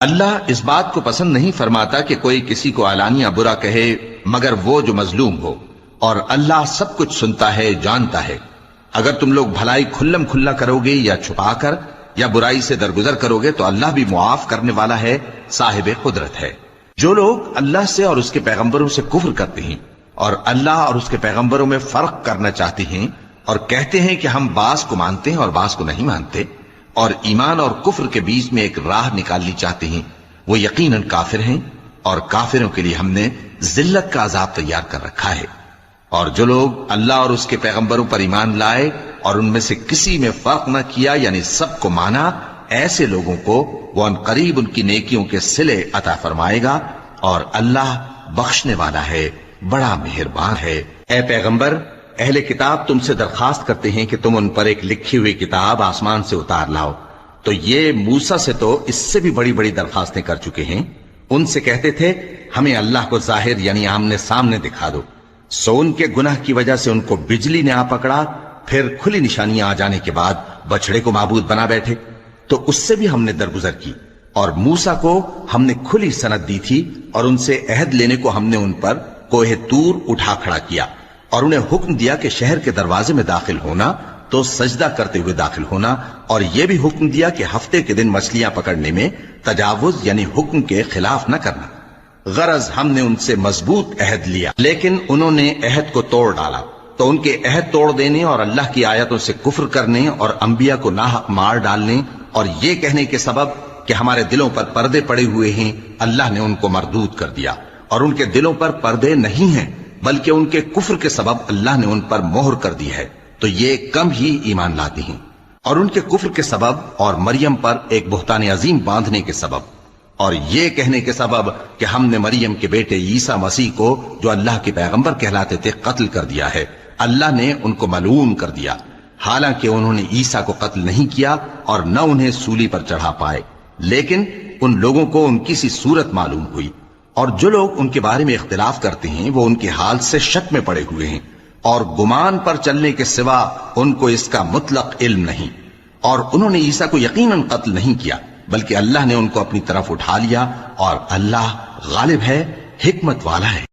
اللہ اس بات کو پسند نہیں فرماتا کہ کوئی کسی کو علانیہ برا کہے مگر وہ جو مظلوم ہو، اور اللہ سب کچھ سنتا ہے، جانتا ہے۔ اگر تم لوگ بھلائی کھلم کھلا کرو گے یا چھپا کر یا برائی سے درگزر کرو گے تو اللہ بھی معاف کرنے والا ہے، صاحب قدرت ہے۔ جو لوگ اللہ سے اور اس کے پیغمبروں سے کفر کرتے ہیں اور اللہ اور اس کے پیغمبروں میں فرق کرنا چاہتے ہیں اور کہتے ہیں کہ ہم بعض کو مانتے ہیں اور بعض کو نہیں مانتے، اور ایمان اور کفر کے بیچ میں ایک راہ نکالنی چاہتے ہیں، وہ یقیناً کافر ہیں، اور کافروں کے لیے ہم نے ذلت کا عذاب تیار کر رکھا ہے۔ اور جو لوگ اللہ اور اس کے پیغمبروں پر ایمان لائے اور ان میں سے کسی میں فرق نہ کیا، یعنی سب کو مانا، ایسے لوگوں کو وہ ان قریب ان کی نیکیوں کے صلے عطا فرمائے گا، اور اللہ بخشنے والا ہے، بڑا مہربان ہے۔ اے پیغمبر، اہل کتاب تم سے درخواست کرتے ہیں کہ تم ان پر ایک لکھی ہوئی کتاب آسمان سے اتار لاؤ، تو یہ موسیٰ سے تو اس سے بھی بڑی بڑی درخواستیں کر چکے ہیں۔ ان سے کہتے تھے ہمیں اللہ کو ظاہر یعنی آمنے سامنے دکھا دو، سو ان کے گناہ کی وجہ سے ان کو بجلی نے آ پکڑا، پھر کھلی نشانیاں آ جانے کے بعد بچڑے کو معبود بنا بیٹھے، تو اس سے بھی ہم نے درگزر کی۔ اور موسیٰ کو ہم نے کھلی سند دی تھی، اور ان سے عہد لینے کو ہم نے ان پر کوہ طور اٹھا کھڑا کیا، اور انہیں حکم دیا کہ شہر کے دروازے میں داخل ہونا تو سجدہ کرتے ہوئے داخل ہونا، اور یہ بھی حکم دیا کہ ہفتے کے دن مچھلیاں پکڑنے میں تجاوز یعنی حکم کے خلاف نہ کرنا۔ غرض ہم نے ان سے مضبوط عہد لیا، لیکن انہوں نے عہد کو توڑ ڈالا، تو ان کے عہد توڑ دینے اور اللہ کی آیتوں سے کفر کرنے اور انبیاء کو ناحق مار ڈالنے اور یہ کہنے کے سبب کہ ہمارے دلوں پر پردے پڑے ہوئے ہیں، اللہ نے ان کو مردود کر دیا، اور ان کے دلوں پر پردے نہیں ہیں بلکہ ان کے کفر کے سبب اللہ نے ان پر مہر کر دی ہے، تو یہ کم ہی ایمان لاتے ہیں۔ اور ان کے کفر کے سبب اور مریم پر ایک بہتان عظیم باندھنے کے سبب اور یہ کہنے کے سبب کہ ہم نے مریم کے بیٹے عیسیٰ مسیح کو جو اللہ کے پیغمبر کہلاتے تھے قتل کر دیا ہے، اللہ نے ان کو ملعون کر دیا، حالانکہ انہوں نے عیسیٰ کو قتل نہیں کیا اور نہ انہیں سولی پر چڑھا پائے، لیکن ان لوگوں کو ان کی سی صورت معلوم ہوئی۔ اور جو لوگ ان کے بارے میں اختلاف کرتے ہیں وہ ان کے حال سے شک میں پڑے ہوئے ہیں، اور گمان پر چلنے کے سوا ان کو اس کا مطلق علم نہیں۔ اور انہوں نے عیسیٰ کو یقیناً قتل نہیں کیا بلکہ اللہ نے ان کو اپنی طرف اٹھا لیا، اور اللہ غالب ہے، حکمت والا ہے۔